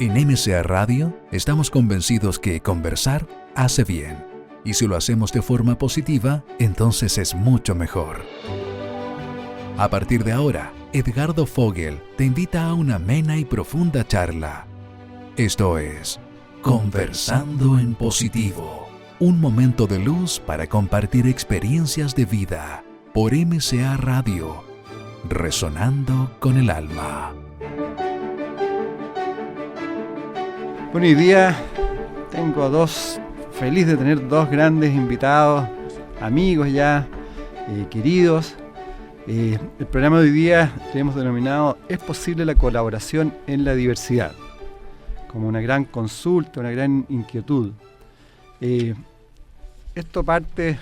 En MCA Radio estamos convencidos que conversar hace bien. Y si lo hacemos de forma positiva, entonces es mucho mejor. A partir de ahora, Edgardo Fogel te invita a una amena y profunda charla. Esto es Conversando en Positivo. Un momento de luz para compartir experiencias de vida por MCA Radio. Resonando con el alma. Bueno, hoy día tengo feliz de tener dos grandes invitados, amigos ya, queridos. El programa de hoy día que hemos denominado ¿Es posible la colaboración en la diversidad? Como una gran consulta, una gran inquietud. Esto parte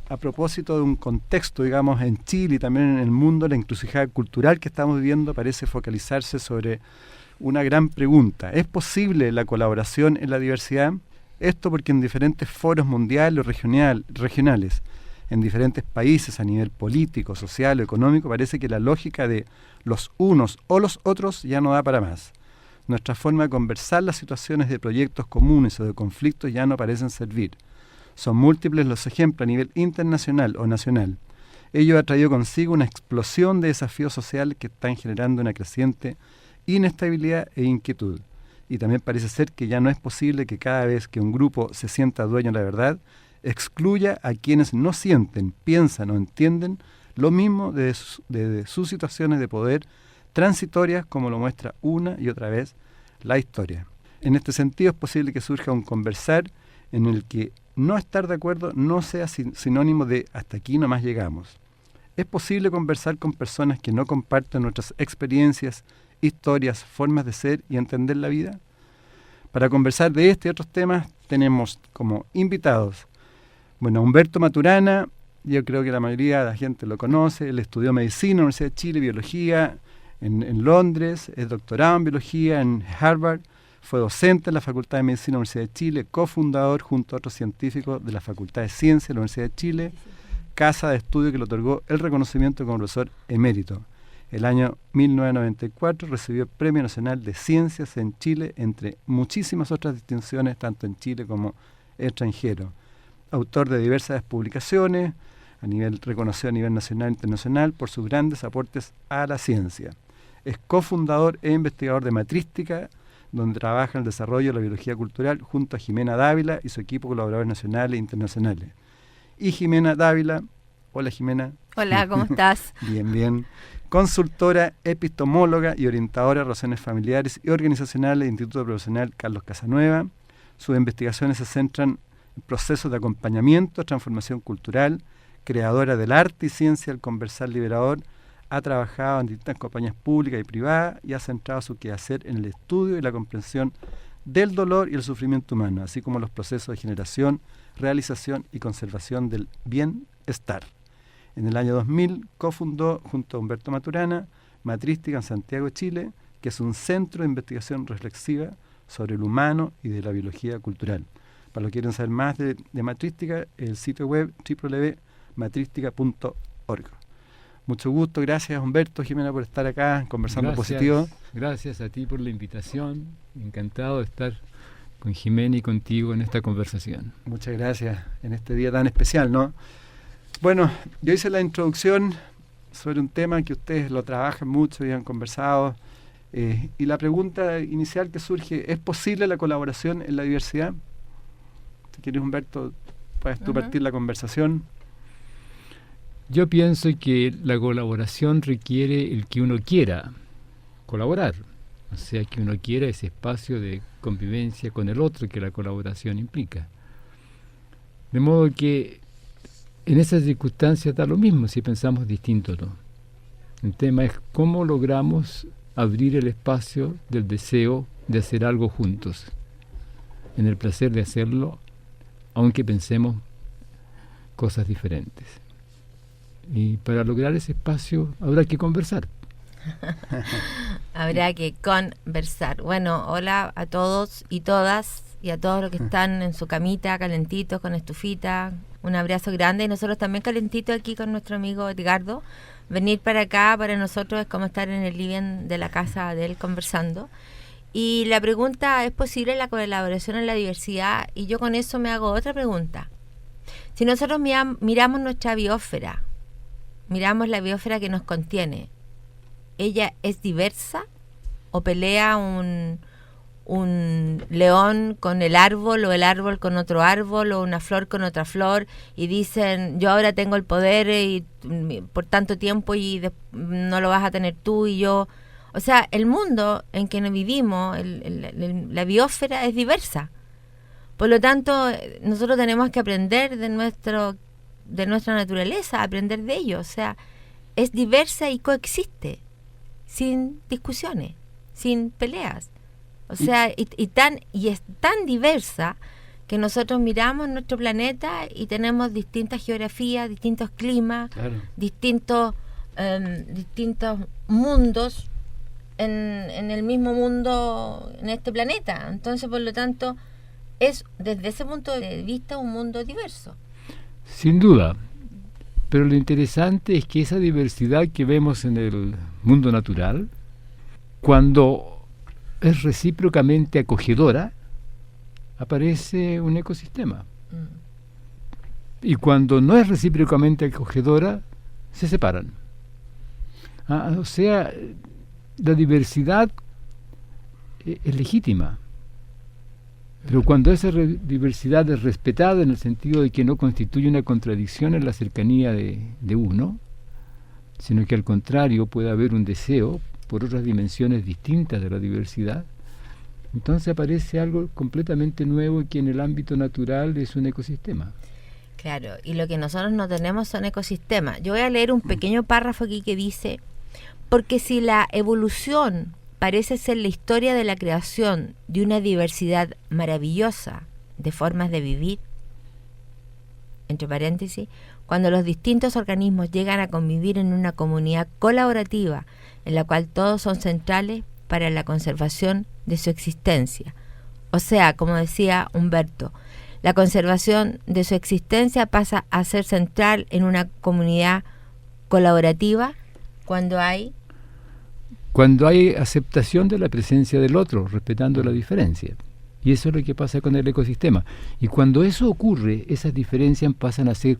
a propósito de un contexto, digamos, en Chile y también en el mundo. La encrucijada cultural que estamos viviendo parece focalizarse sobre una gran pregunta. ¿Es posible la colaboración en la diversidad? Esto porque en diferentes foros mundiales o regionales, en diferentes países a nivel político, social o económico, parece que la lógica de los unos o los otros ya no da para más. Nuestra forma de conversar las situaciones de proyectos comunes o de conflictos ya no parecen servir. Son múltiples los ejemplos a nivel internacional o nacional. Ello ha traído consigo una explosión de desafíos sociales que están generando una creciente inestabilidad e inquietud. Y también parece ser que ya no es posible que cada vez que un grupo se sienta dueño de la verdad, excluya a quienes no sienten, piensan o entienden lo mismo de sus situaciones de poder transitorias, como lo muestra una y otra vez la historia. En este sentido es posible que surja un conversar en el que no estar de acuerdo no sea sinónimo de hasta aquí nomás llegamos. Es posible conversar con personas que no comparten nuestras experiencias, historias, formas de ser y entender la vida. Para conversar de este y otros temas tenemos como invitados, Humberto Maturana. Yo creo que la mayoría de la gente lo conoce. Él estudió medicina en la Universidad de Chile, biología en Londres, es doctorado en biología en Harvard, fue docente en la Facultad de Medicina de la Universidad de Chile, cofundador junto a otros científicos de la Facultad de Ciencias de la Universidad de Chile, casa de estudio que le otorgó el reconocimiento como profesor emérito. El año 1994 recibió el Premio Nacional de Ciencias en Chile, entre muchísimas otras distinciones, tanto en Chile como extranjero. Autor de diversas publicaciones, reconocido a nivel nacional e internacional, por sus grandes aportes a la ciencia. Es cofundador e investigador de Matrística, donde trabaja en el desarrollo de la biología cultural junto a Jimena Dávila y su equipo de colaboradores nacionales e internacionales. Y Jimena Dávila, hola Jimena. Hola, ¿cómo estás? Bien. Consultora, epistemóloga y orientadora de relaciones familiares y organizacionales del Instituto Profesional Carlos Casanueva. Sus investigaciones se centran en procesos de acompañamiento, transformación cultural, creadora del arte y ciencia del conversar liberador. Ha trabajado en distintas compañías públicas y privadas y ha centrado su quehacer en el estudio y la comprensión del dolor y el sufrimiento humano, así como los procesos de generación, realización y conservación del bienestar. En el año 2000 cofundó junto a Humberto Maturana Matrística en Santiago, Chile, que es un centro de investigación reflexiva sobre el humano y de la biología cultural. Para los que quieren saber más de Matrística, el sitio web www.matristica.org. Mucho gusto, gracias Humberto, Jimena, por estar acá conversando positivo. Gracias a ti por la invitación, encantado de estar con Jimena y contigo en esta conversación. Muchas gracias en este día tan especial, ¿no? Bueno, yo hice la introducción sobre un tema que ustedes lo trabajan mucho y han conversado, y la pregunta inicial que surge, ¿es posible la colaboración en la diversidad? Si quieres, Humberto, puedes tú partir la conversación. Yo pienso que la colaboración requiere el que uno quiera colaborar, o sea, que uno quiera ese espacio de convivencia con el otro que la colaboración implica. De modo que en esas circunstancias da lo mismo si pensamos distinto o no. El tema es cómo logramos abrir el espacio del deseo de hacer algo juntos, en el placer de hacerlo, aunque pensemos cosas diferentes. Y para lograr ese espacio habrá que conversar. Habrá que conversar. Bueno, hola a todos y todas, y a todos los que están en su camita, calentitos, con estufita. Un abrazo grande, y nosotros también calentitos aquí con nuestro amigo Edgardo venir para acá para nosotros es como estar en el living de la casa de él conversando. Y la pregunta, ¿es posible la colaboración en la diversidad? Y yo con eso me hago otra pregunta. Si nosotros miramos nuestra biosfera, miramos la biosfera que nos contiene, ¿ella es diversa? ¿O pelea un león con el árbol, o el árbol con otro árbol, o una flor con otra flor, y dicen, yo ahora tengo el poder y por tanto tiempo y no lo vas a tener tú y yo? O sea, el mundo en que nos vivimos, la biosfera es diversa. Por lo tanto, nosotros tenemos que aprender de nuestra naturaleza, aprender de ello. O sea, es diversa y coexiste, sin discusiones, sin peleas. O sea, y es tan diversa que nosotros miramos nuestro planeta y tenemos distintas geografías, distintos climas, claro, distintos mundos en el mismo mundo, en este planeta. Entonces, por lo tanto, es desde ese punto de vista un mundo diverso. Sin duda, pero lo interesante es que esa diversidad que vemos en el mundo natural, cuando es recíprocamente acogedora, aparece un ecosistema. Y cuando no es recíprocamente acogedora, se separan. O sea, la diversidad es legítima, pero cuando esa diversidad es respetada en el sentido de que no constituye una contradicción en la cercanía de uno, sino que al contrario puede haber un deseo por otras dimensiones distintas de la diversidad, entonces aparece algo completamente nuevo que en el ámbito natural es un ecosistema. Claro, y lo que nosotros no tenemos son ecosistemas. Yo voy a leer un pequeño párrafo aquí que dice: porque si la evolución parece ser la historia de la creación de una diversidad maravillosa de formas de vivir, entre paréntesis, cuando los distintos organismos llegan a convivir en una comunidad colaborativa en la cual todos son centrales para la conservación de su existencia. O sea, como decía Humberto, la conservación de su existencia pasa a ser central en una comunidad colaborativa cuando hay aceptación de la presencia del otro, respetando la diferencia. Y eso es lo que pasa con el ecosistema. Y cuando eso ocurre, esas diferencias pasan a ser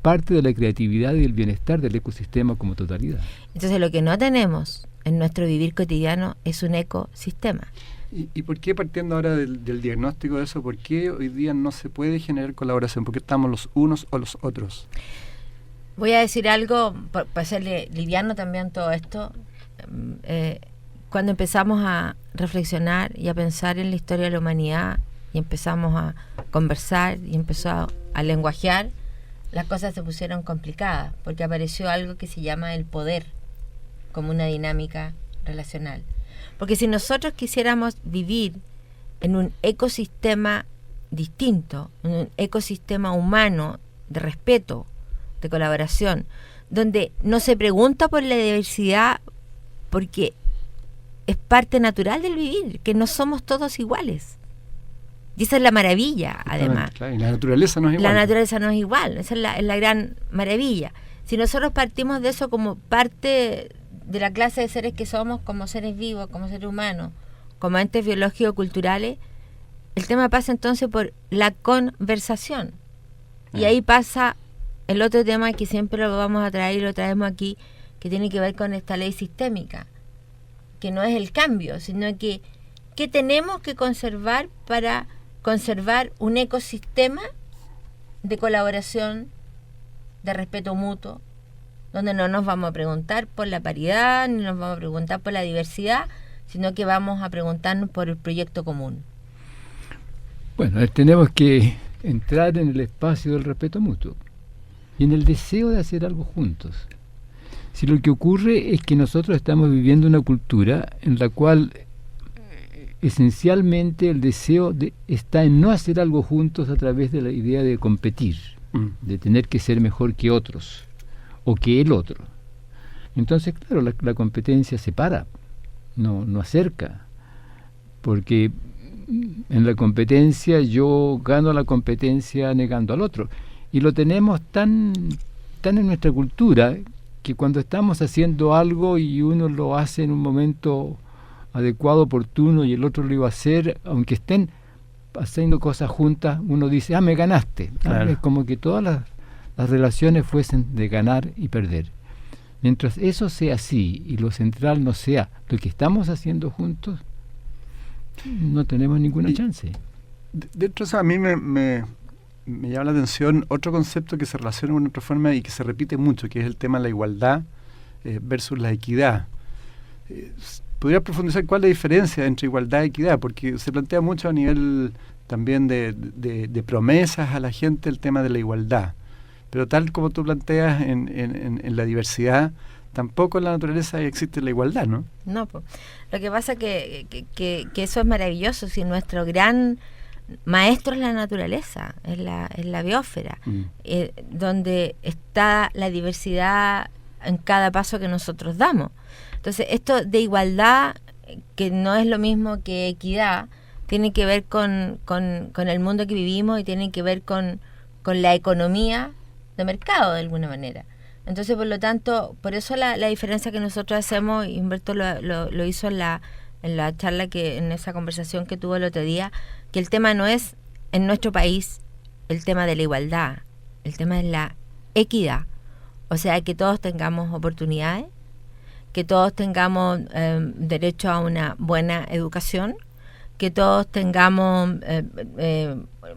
parte de la creatividad y el bienestar del ecosistema como totalidad. Entonces, lo que no tenemos en nuestro vivir cotidiano es un ecosistema. ¿Y por qué, partiendo ahora del diagnóstico de eso, por qué hoy día no se puede generar colaboración? ¿Por qué estamos los unos o los otros? Voy a decir algo, para serle liviano también todo esto. Cuando empezamos a reflexionar y a pensar en la historia de la humanidad, y empezamos a conversar y empezó a lenguajear, las cosas se pusieron complicadas, porque apareció algo que se llama el poder como una dinámica relacional. Porque si nosotros quisiéramos vivir en un ecosistema distinto, en un ecosistema humano de respeto, de colaboración, donde no se pregunta por la diversidad, porque es parte natural del vivir, que no somos todos iguales. Y esa es la maravilla, además. Claro, y la naturaleza no es igual. La naturaleza no es igual, esa es la gran maravilla. Si nosotros partimos de eso como parte de la clase de seres que somos, como seres vivos, como seres humanos, como entes biológicos culturales, el tema pasa entonces por la conversación. Y ahí pasa el otro tema que siempre lo vamos a traer y lo traemos aquí, que tiene que ver con esta ley sistémica, que no es el cambio, sino que tenemos que conservar para conservar un ecosistema de colaboración, de respeto mutuo, donde no nos vamos a preguntar por la paridad, ni nos vamos a preguntar por la diversidad, sino que vamos a preguntarnos por el proyecto común. Bueno, tenemos que entrar en el espacio del respeto mutuo y en el deseo de hacer algo juntos. Si lo que ocurre es que nosotros estamos viviendo una cultura en la cual esencialmente el deseo está en no hacer algo juntos a través de la idea de competir, de tener que ser mejor que otros o que el otro. Entonces, claro, la competencia separa, no acerca, porque en la competencia yo gano la competencia negando al otro. Y lo tenemos tan en nuestra cultura que cuando estamos haciendo algo y uno lo hace en un momento adecuado, oportuno, y el otro lo iba a hacer, aunque estén haciendo cosas juntas, uno dice, me ganaste. Claro. Es como que todas las relaciones fuesen de ganar y perder. Mientras eso sea así y lo central no sea lo que estamos haciendo juntos, no tenemos ninguna chance. Dentro de eso a mí me llama la atención otro concepto que se relaciona con otra forma y que se repite mucho, que es el tema de la igualdad versus la equidad. ¿Podría profundizar cuál es la diferencia entre igualdad y equidad? Porque se plantea mucho a nivel también de promesas a la gente el tema de la igualdad. Pero tal como tú planteas en la diversidad, tampoco en la naturaleza existe la igualdad, ¿no? No, pues. Lo que pasa que eso es maravilloso, si nuestro gran maestro es la naturaleza, es la biosfera, donde está la diversidad en cada paso que nosotros damos. Entonces, esto de igualdad, que no es lo mismo que equidad, tiene que ver con el mundo que vivimos y tiene que ver con la economía de mercado, de alguna manera. Entonces, por lo tanto, por eso la diferencia que nosotros hacemos, y Humberto lo hizo en la charla, en esa conversación que tuvo el otro día, que el tema no es en nuestro país el tema de la igualdad, el tema es la equidad. O sea, que todos tengamos oportunidades, que todos tengamos derecho a una buena educación, que todos tengamos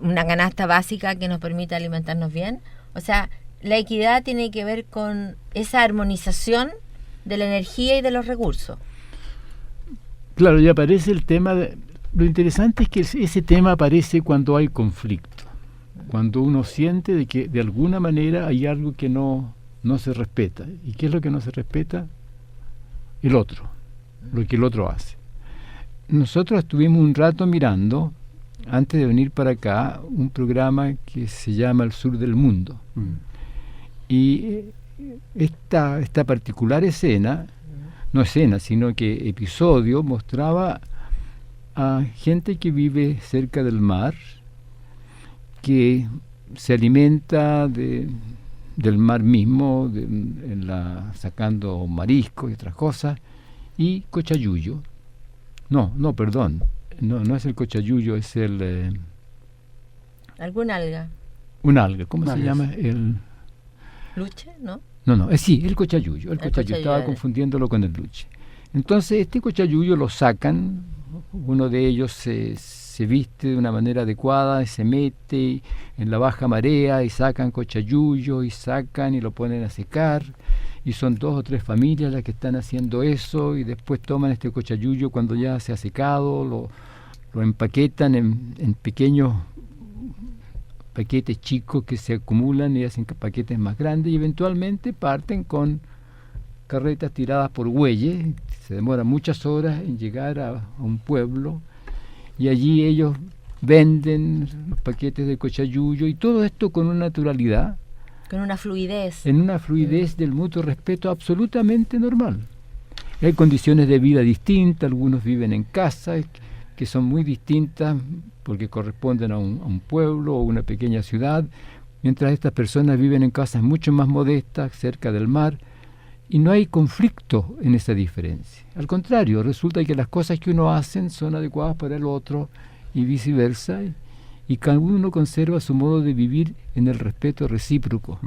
una canasta básica que nos permita alimentarnos bien. O sea, la equidad tiene que ver con esa armonización de la energía y de los recursos. Claro, y aparece el tema lo interesante es que ese tema aparece cuando hay conflicto, cuando uno siente de que de alguna manera hay algo que no se respeta. ¿Y qué es lo que no se respeta? El otro, lo que el otro hace. Nosotros estuvimos un rato mirando, antes de venir para acá, un programa que se llama El Sur del Mundo. Y esta particular escena, no escena, sino que episodio, mostraba a gente que vive cerca del mar, que se alimenta del mar mismo, sacando mariscos y otras cosas, y cochayuyo. No, perdón, no es el cochayuyo, es el... ¿Alguna alga? Un alga, ¿cómo se llama? El... ¿Luche? ¿No? No, sí, el cochayuyo. El cochayuyo, estaba confundiéndolo con el luche. Entonces, este cochayuyo lo sacan, uno de ellos se viste de una manera adecuada, se mete en la baja marea y sacan cochayuyo y lo ponen a secar, y son 2 o 3 familias las que están haciendo eso, y después toman este cochayuyo cuando ya se ha secado, lo empaquetan en pequeños paquetes chicos que se acumulan y hacen paquetes más grandes, y eventualmente parten con carretas tiradas por bueyes. Se demora muchas horas en llegar a un pueblo, y allí ellos venden los paquetes de cochayuyo, y todo esto con una naturalidad, con una fluidez, en una fluidez del mutuo respeto absolutamente normal. Hay condiciones de vida distintas, algunos viven en casas que son muy distintas porque corresponden a un pueblo o una pequeña ciudad, mientras estas personas viven en casas mucho más modestas, cerca del mar, y no hay conflicto en esa diferencia. Al contrario, resulta que las cosas que uno hace son adecuadas para el otro y viceversa, y cada uno conserva su modo de vivir en el respeto recíproco,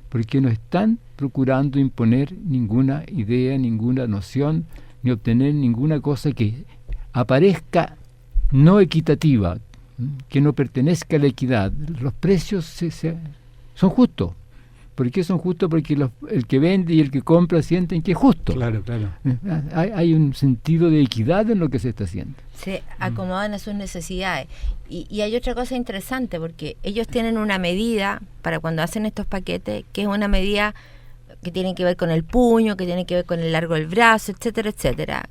porque no están procurando imponer ninguna idea, ninguna noción, ni obtener ninguna cosa que aparezca no equitativa, que no pertenezca a la equidad. Los precios son justos. ¿Por qué son justos? Porque el que vende y el que compra sienten que es justo. Claro. Hay un sentido de equidad en lo que se está haciendo. Se acomodan a sus necesidades. Y hay otra cosa interesante, porque ellos tienen una medida para cuando hacen estos paquetes, que es una medida que tiene que ver con el puño, que tiene que ver con el largo del brazo, etcétera, etcétera.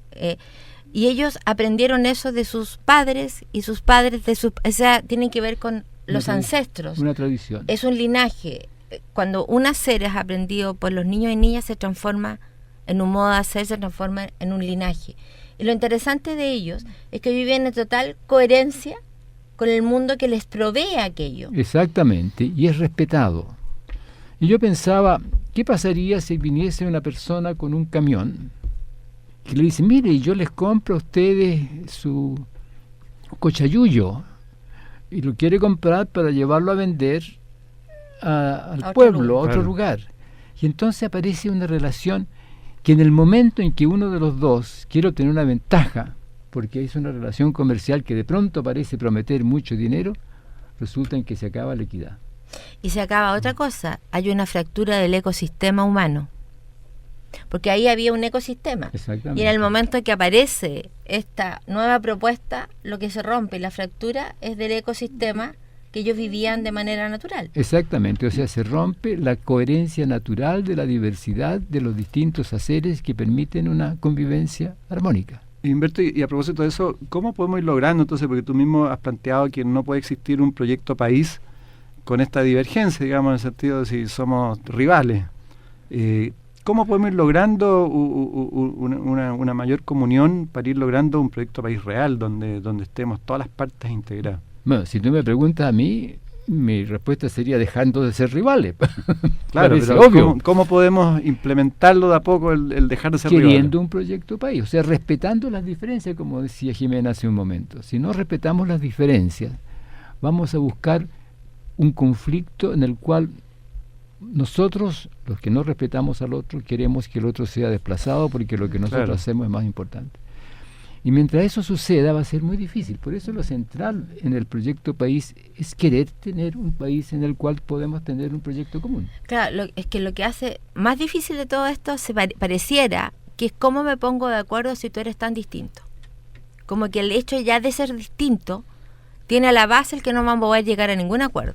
Y ellos aprendieron eso de sus padres, y sus padres o sea, tienen que ver con los ancestros. Una tradición. Es un linaje. Cuando un hacer es aprendido por los niños y niñas, se transforma en un modo de hacer, se transforma en un linaje. Y lo interesante de ellos es que viven en total coherencia con el mundo que les provee aquello. Exactamente, y es respetado. Y yo pensaba ¿qué pasaría si viniese una persona con un camión que le dice, mire, yo les compro a ustedes su cochayuyo y lo quiere comprar para llevarlo a vender al pueblo, a otro lugar? Y entonces aparece una relación que en el momento en que uno de los dos quiere obtener una ventaja, porque es una relación comercial que de pronto parece prometer mucho dinero, resulta en que se acaba la equidad. Y se acaba otra cosa, hay una fractura del ecosistema humano. Porque ahí había un ecosistema. Exactamente. Y en el momento en que aparece esta nueva propuesta, lo que se rompe y la fractura es del ecosistema que ellos vivían de manera natural. Exactamente, o sea, se rompe la coherencia natural de la diversidad de los distintos haceres que permiten una convivencia armónica. Humberto, y a propósito de eso, ¿cómo podemos ir logrando entonces? Porque tú mismo has planteado que no puede existir un proyecto país con esta divergencia, digamos, en el sentido de si somos rivales. ¿Cómo podemos ir logrando una mayor comunión para ir logrando un proyecto país real donde estemos todas las partes integradas? Bueno, si tú me preguntas a mí, mi respuesta sería dejando de ser rivales. Claro, pero obvio. ¿Cómo podemos implementarlo de a poco el dejar de ser rivales? Queriendo un proyecto país, o sea, respetando las diferencias, como decía Jimena hace un momento. Si no respetamos las diferencias, vamos a buscar un conflicto en el cual nosotros, los que no respetamos al otro, queremos que el otro sea desplazado porque lo que nosotros hacemos es más importante. Y mientras eso suceda va a ser muy difícil. Por eso lo central en el proyecto país es querer tener un país en el cual podemos tener un proyecto común. Claro, es que lo que hace más difícil de todo esto pareciera que es cómo me pongo de acuerdo si tú eres tan distinto. Como que el hecho ya de ser distinto tiene a la base el que no vamos a poder llegar a ningún acuerdo.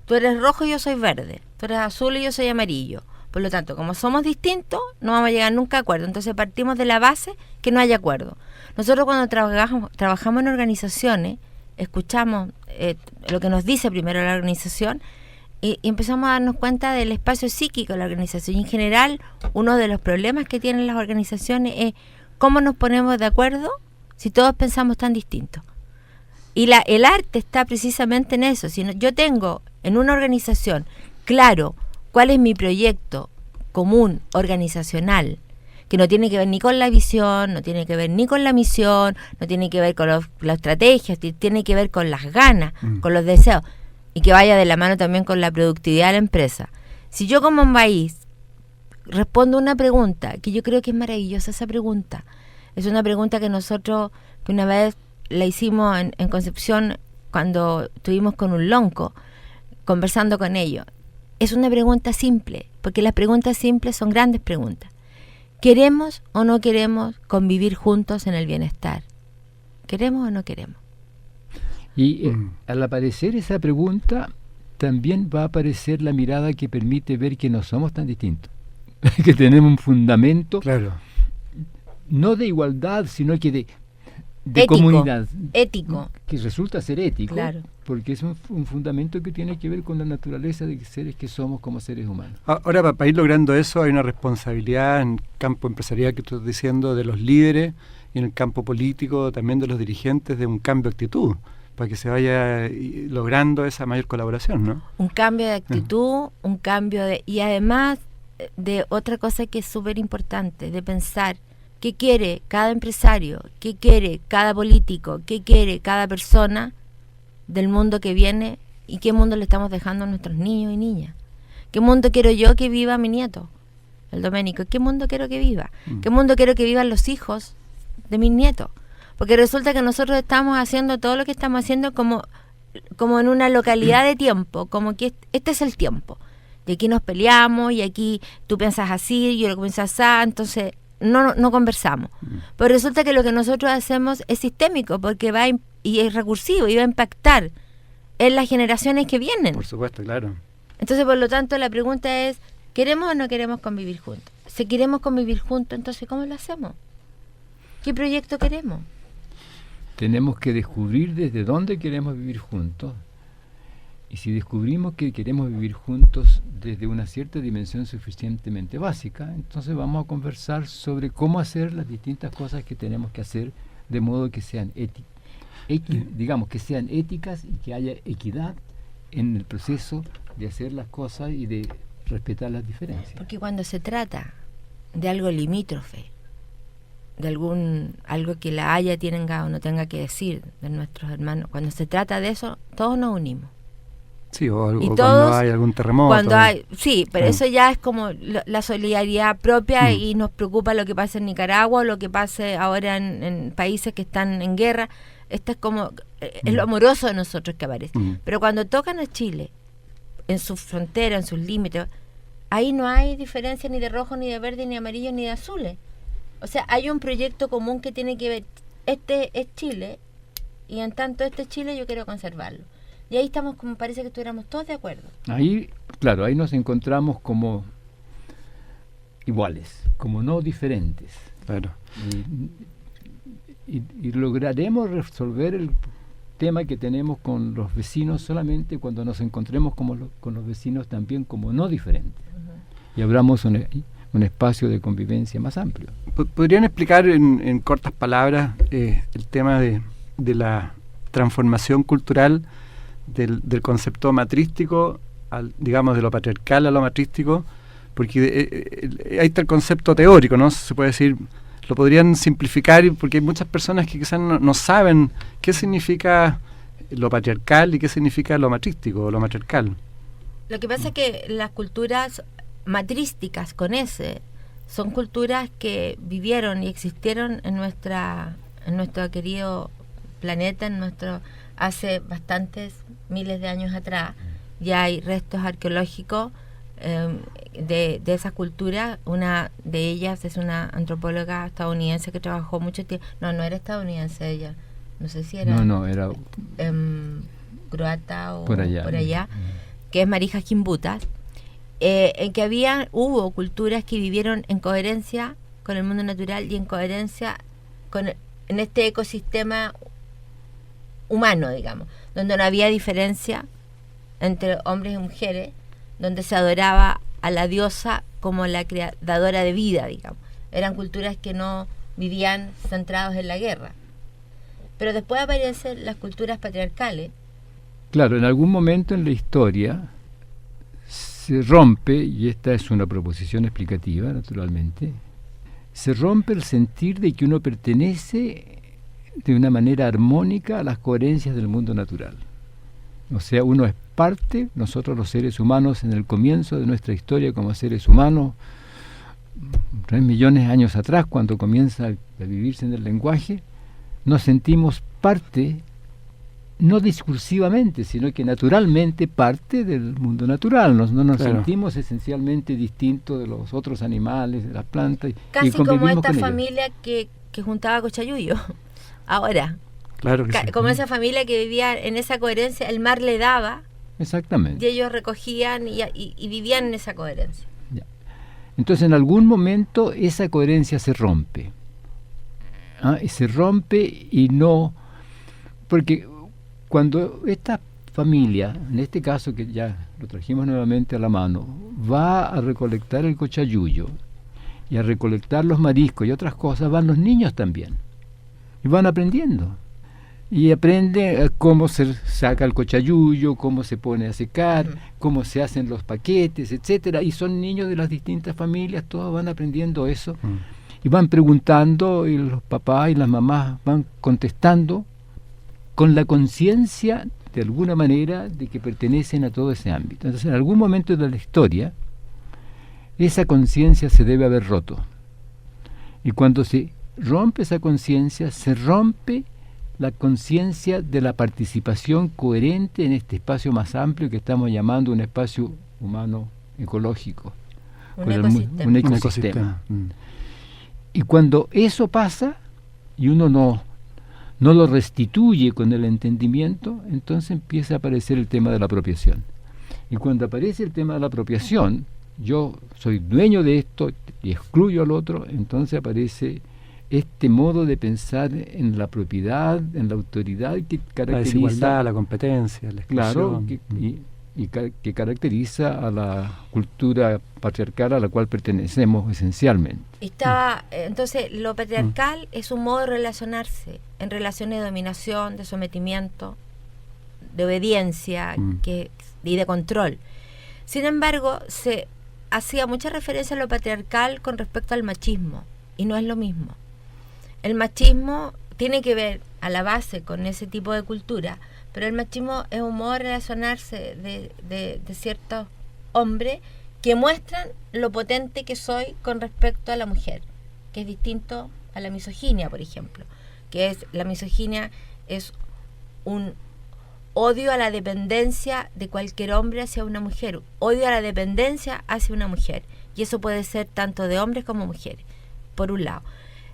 Tú eres rojo y yo soy verde, tú eres azul y yo soy amarillo. Por lo tanto, como somos distintos, no vamos a llegar nunca a acuerdo. Entonces partimos de la base que no haya acuerdo. Nosotros cuando trabajamos en organizaciones, escuchamos lo que nos dice primero la organización y empezamos a darnos cuenta del espacio psíquico de la organización. Y en general, uno de los problemas que tienen las organizaciones es cómo nos ponemos de acuerdo si todos pensamos tan distintos. Y el arte está precisamente en eso. Si yo tengo en una organización claro cuál es mi proyecto común, organizacional, que no tiene que ver ni con la visión, no tiene que ver ni con la misión, no tiene que ver con la estrategia, tiene que ver con las ganas, con los deseos, y que vaya de la mano también con la productividad de la empresa. Si yo como un país respondo una pregunta, que yo creo que es maravillosa esa pregunta, es una pregunta que nosotros, que una vez la hicimos en Concepción, cuando estuvimos con un lonco, conversando con ellos. Es una pregunta simple, porque las preguntas simples son grandes preguntas. ¿Queremos o no queremos convivir juntos en el bienestar? ¿Queremos o no queremos? Y al aparecer esa pregunta, también va a aparecer la mirada que permite ver que no somos tan distintos, que tenemos un fundamento, no de igualdad, sino que de ético, comunidad. Ético. Que resulta ser ético, claro, porque es un fundamento que tiene que ver con la naturaleza de seres que somos como seres humanos. Ahora, para ir logrando eso, hay una responsabilidad en el campo empresarial que tú estás diciendo de los líderes y en el campo político también de los dirigentes de un cambio de actitud, para que se vaya logrando esa mayor colaboración, ¿no? Un cambio de actitud, un cambio de... Y además de otra cosa que es súper importante, de pensar qué quiere cada empresario, qué quiere cada político, qué quiere cada persona del mundo que viene y qué mundo le estamos dejando a nuestros niños y niñas. ¿Qué mundo quiero yo que viva mi nieto, el Doménico? ¿Qué mundo quiero que viva? ¿Qué mundo quiero que vivan los hijos de mis nietos? Porque resulta que nosotros estamos haciendo todo lo que estamos haciendo como en una localidad de tiempo, como que este es el tiempo. Y aquí nos peleamos, y aquí tú piensas así, yo lo pienso así, entonces no conversamos. Pero resulta que lo que nosotros hacemos es sistémico, porque y es recursivo, y va a impactar en las generaciones que vienen. Por supuesto, claro. Entonces, por lo tanto, la pregunta es, ¿queremos o no queremos convivir juntos? Si queremos convivir juntos, entonces, ¿cómo lo hacemos? ¿Qué proyecto queremos? Tenemos que descubrir desde dónde queremos vivir juntos. Y si descubrimos que queremos vivir juntos desde una cierta dimensión suficientemente básica, entonces vamos a conversar sobre cómo hacer las distintas cosas que tenemos que hacer de modo que sean digamos, que sean éticas y que haya equidad en el proceso de hacer las cosas y de respetar las diferencias. Porque cuando se trata de algo limítrofe, de algo que la Haya tenga o no tenga que decir de nuestros hermanos, cuando se trata de eso, todos nos unimos. Sí, o Y cuando todos, hay algún terremoto. Sí, pero eso ya es como la solidaridad propia y nos preocupa lo que pasa en Nicaragua o lo que pase ahora en países que están en guerra. Esto es como, es lo amoroso de nosotros que aparece. Pero cuando tocan a Chile, en sus fronteras, en sus límites, ahí no hay diferencia ni de rojo, ni de verde, ni de amarillo, ni de azules. O sea, hay un proyecto común que tiene que ver, este es Chile, y en tanto este es Chile yo quiero conservarlo. Y ahí estamos, como parece que estuviéramos todos de acuerdo. Ahí, claro, ahí nos encontramos como iguales, como no diferentes. Claro. Y lograremos resolver el tema que tenemos con los vecinos solamente cuando nos encontremos con los vecinos también como no diferentes. Y abramos un espacio de convivencia más amplio. ¿Podrían explicar en cortas palabras el tema de la transformación cultural del concepto matrístico, digamos, de lo patriarcal a lo matrístico? Porque ahí está el concepto teórico, ¿no? Se puede decir, lo podrían simplificar, porque hay muchas personas que quizás no saben qué significa lo patriarcal y qué significa lo matrístico o lo matriarcal. Lo que pasa es que las culturas matrísticas con S son culturas que vivieron y existieron en nuestro querido planeta, hace bastantes miles de años atrás. Ya hay restos arqueológicos de esas culturas. Una de ellas es una antropóloga estadounidense que trabajó mucho tiempo. No era estadounidense ella. No sé si era... No, era... croata o por allá. Que es Marija Gimbutas. En que hubo culturas que vivieron en coherencia con el mundo natural y en coherencia en este ecosistema humano, digamos, donde no había diferencia entre hombres y mujeres, donde se adoraba a la diosa como la creadora de vida, digamos. Eran culturas que no vivían centrados en la guerra. Pero después aparecen las culturas patriarcales. Claro, en algún momento en la historia se rompe, y esta es una proposición explicativa, naturalmente, se rompe el sentir de que uno pertenece de una manera armónica a las coherencias del mundo natural. O sea, uno es parte, nosotros los seres humanos en el comienzo de nuestra historia como seres humanos, 3 millones de años atrás, cuando comienza a vivirse en el lenguaje, nos sentimos parte, no discursivamente, sino que naturalmente parte del mundo natural. No nos sentimos esencialmente distintos de los otros animales, de las plantas. Casi como esta familia que juntaba cochayuyo. Ahora, claro que sí. Como esa familia que vivía en esa coherencia, el mar le daba. Exactamente. Y ellos recogían y vivían en esa coherencia. Ya. Entonces, en algún momento esa coherencia se rompe. Y se rompe y no... Porque cuando esta familia, en este caso que ya lo trajimos nuevamente a la mano, va a recolectar el cochayuyo y a recolectar los mariscos y otras cosas, van los niños también. Y van aprendiendo. Y aprende cómo se saca el cochayuyo, cómo se pone a secar, cómo se hacen los paquetes, etcétera. Y son niños de las distintas familias, todos van aprendiendo eso. Y van preguntando, y los papás y las mamás van contestando con la conciencia, de alguna manera, de que pertenecen a todo ese ámbito. Entonces, en algún momento de la historia, esa conciencia se debe haber roto. Y cuando se rompe esa conciencia, se rompe la conciencia de la participación coherente en este espacio más amplio que estamos llamando un espacio humano ecológico. Un ecosistema. Y cuando eso pasa, y uno no lo restituye con el entendimiento, entonces empieza a aparecer el tema de la apropiación. Y cuando aparece el tema de la apropiación, yo soy dueño de esto y excluyo al otro, entonces aparece este modo de pensar en la propiedad, en la autoridad que caracteriza... La desigualdad, la competencia, la exclusión. Claro, que caracteriza a la cultura patriarcal a la cual pertenecemos esencialmente. Entonces, lo patriarcal es un modo de relacionarse, en relaciones de dominación, de sometimiento, de obediencia y de control. Sin embargo, se hacía mucha referencia a lo patriarcal con respecto al machismo, y no es lo mismo. El machismo tiene que ver a la base con ese tipo de cultura, pero el machismo es un modo de relacionarse de ciertos hombres que muestran lo potente que soy con respecto a la mujer, que es distinto a la misoginia, por ejemplo, que es la misoginia es un odio a la dependencia de cualquier hombre hacia una mujer, odio a la dependencia hacia una mujer, y eso puede ser tanto de hombres como mujeres, por un lado.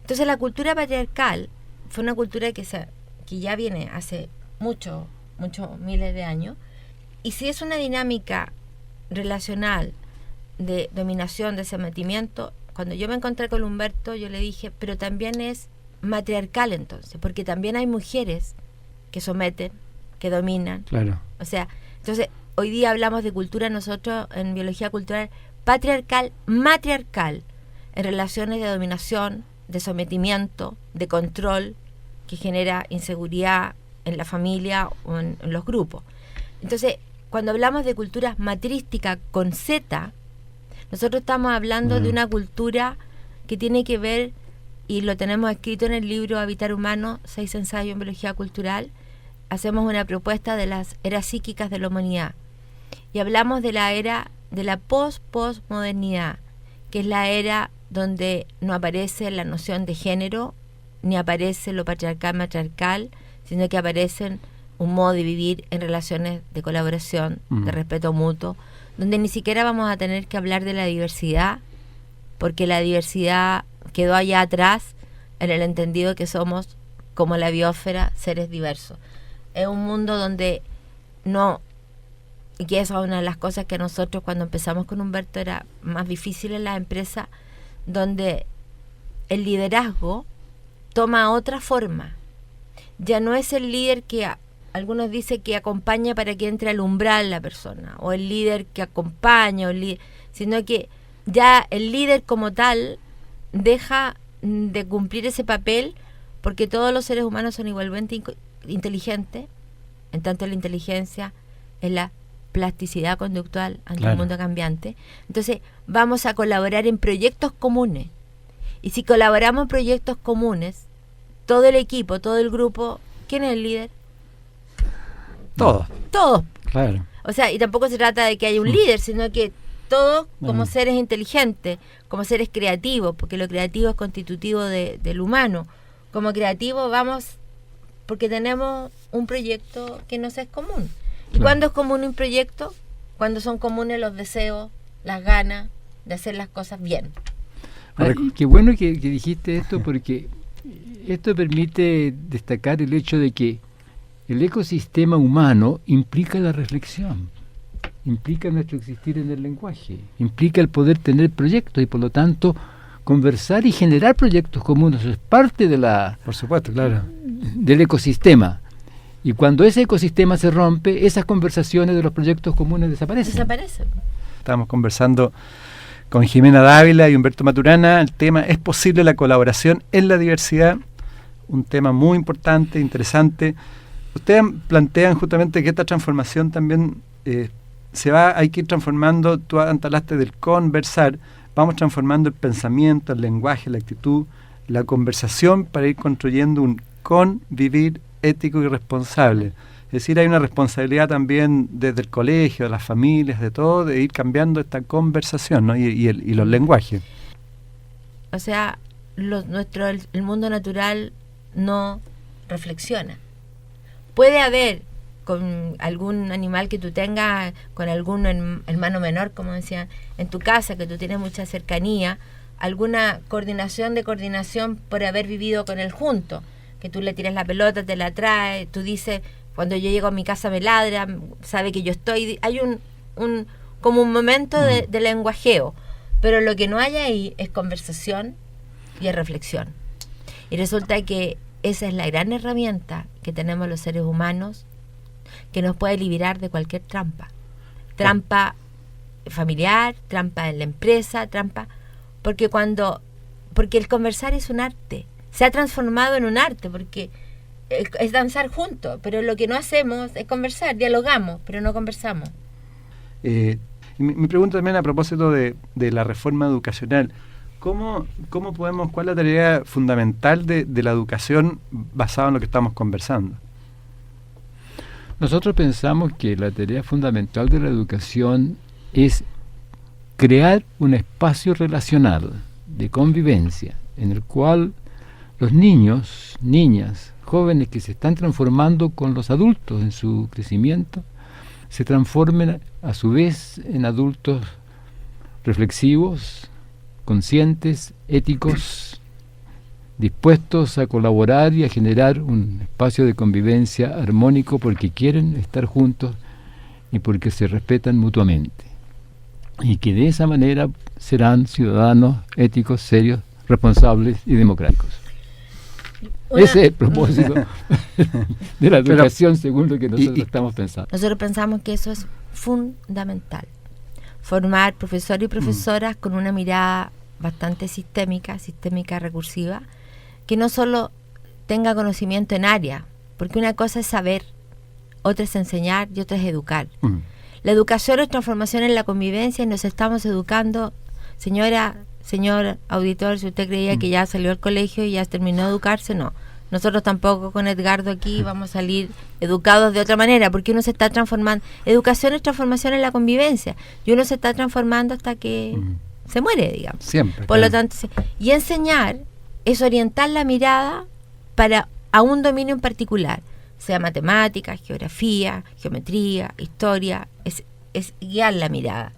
Entonces la cultura patriarcal fue una cultura que ya viene hace muchos miles de años, y si es una dinámica relacional de dominación, de sometimiento, cuando yo me encontré con Humberto, yo le dije, pero también es matriarcal entonces, porque también hay mujeres que someten, que dominan. Claro. O sea, entonces hoy día hablamos de cultura nosotros en biología cultural patriarcal, matriarcal, en relaciones de dominación, de sometimiento, de control, que genera inseguridad en la familia o en los grupos. Entonces, cuando hablamos de cultura matrística con Z, nosotros estamos hablando de una cultura que tiene que ver, y lo tenemos escrito en el libro Habitar Humano, 6 ensayos en biología cultural. Hacemos una propuesta de las eras psíquicas de la humanidad y hablamos de la era de la postmodernidad, que es la era donde no aparece la noción de género, ni aparece lo patriarcal matriarcal, sino que aparecen un modo de vivir en relaciones de colaboración, de respeto mutuo, donde ni siquiera vamos a tener que hablar de la diversidad, porque la diversidad quedó allá atrás en el entendido que somos, como la biosfera, seres diversos. Es un mundo donde no, y que esa es una de las cosas que nosotros cuando empezamos con Humberto era más difícil en las empresas, donde el liderazgo toma otra forma. Ya no es el líder que algunos dicen que acompaña para que entre al umbral la persona, o el líder que acompaña, sino que ya el líder como tal deja de cumplir ese papel, porque todos los seres humanos son igualmente inteligentes, en tanto la inteligencia es la plasticidad conductual ante un mundo cambiante. Entonces vamos a colaborar en proyectos comunes, y si colaboramos en proyectos comunes, todo el equipo, todo el grupo, ¿quién es el líder? Todos. Claro. O sea, y tampoco se trata de que haya un líder, sino que todos como seres inteligentes, como seres creativos, porque lo creativo es constitutivo del humano. Como creativos vamos, porque tenemos un proyecto que nos es común. ¿Y cuándo es común un proyecto? Cuando son comunes los deseos, las ganas de hacer las cosas bien. Qué bueno que dijiste esto, porque esto permite destacar el hecho de que el ecosistema humano implica la reflexión, implica nuestro existir en el lenguaje, implica el poder tener proyectos y por lo tanto conversar y generar proyectos comunes. Eso es parte de por supuesto, claro, del ecosistema. Y cuando ese ecosistema se rompe, esas conversaciones de los proyectos comunes desaparecen. Estamos conversando con Jimena Dávila y Humberto Maturana. El tema ¿es posible la colaboración en la diversidad? Un tema muy importante, interesante. Ustedes plantean justamente que esta transformación también hay que ir transformando. Tú hablaste del conversar, vamos transformando el pensamiento, el lenguaje, la actitud, la conversación para ir construyendo un convivir ético y responsable. Es decir, hay una responsabilidad también desde el colegio, de las familias, de todo, de ir cambiando esta conversación, ¿no? y los lenguajes. O sea, el mundo natural no reflexiona. Puede haber con algún animal que tú tengas, con algún hermano menor, como decían, en tu casa, que tú tienes mucha cercanía, alguna coordinación por haber vivido con él junto, que tú le tiras la pelota, te la trae, tú dices, cuando yo llego a mi casa me ladra, sabe que yo estoy, hay como un momento de lenguajeo, pero lo que no hay ahí es conversación y es reflexión. Y resulta que esa es la gran herramienta que tenemos los seres humanos, que nos puede liberar de cualquier trampa familiar, trampa en la empresa, porque el conversar es un arte, se ha transformado en un arte, porque es danzar juntos, pero lo que no hacemos es conversar, dialogamos, pero no conversamos. Y mi pregunta también a propósito de la reforma educacional. ¿Cuál es la tarea fundamental de la educación basada en lo que estamos conversando? Nosotros pensamos que la tarea fundamental de la educación es crear un espacio relacional de convivencia en el cual los niños, niñas, jóvenes que se están transformando con los adultos en su crecimiento, se transformen a su vez en adultos reflexivos, conscientes, éticos, dispuestos a colaborar y a generar un espacio de convivencia armónico porque quieren estar juntos y porque se respetan mutuamente. Y que de esa manera serán ciudadanos éticos, serios, responsables y democráticos. Ese es el propósito de la educación según lo que nosotros estamos pensando. Nosotros pensamos que eso es fundamental. Formar profesores y profesoras con una mirada bastante sistémica recursiva, que no solo tenga conocimiento en área, porque una cosa es saber, otra es enseñar y otra es educar. La educación es transformación en la convivencia y nos estamos educando, señor auditor, si usted creía que ya salió al colegio y ya terminó de educarse, no. Nosotros tampoco con Edgardo aquí vamos a salir educados de otra manera, porque uno se está transformando. Educación es transformación en la convivencia y uno se está transformando hasta que se muere, digamos. Siempre. Por lo tanto, y enseñar es orientar la mirada a un dominio en particular, sea matemáticas, geografía, geometría, historia, es guiar la mirada.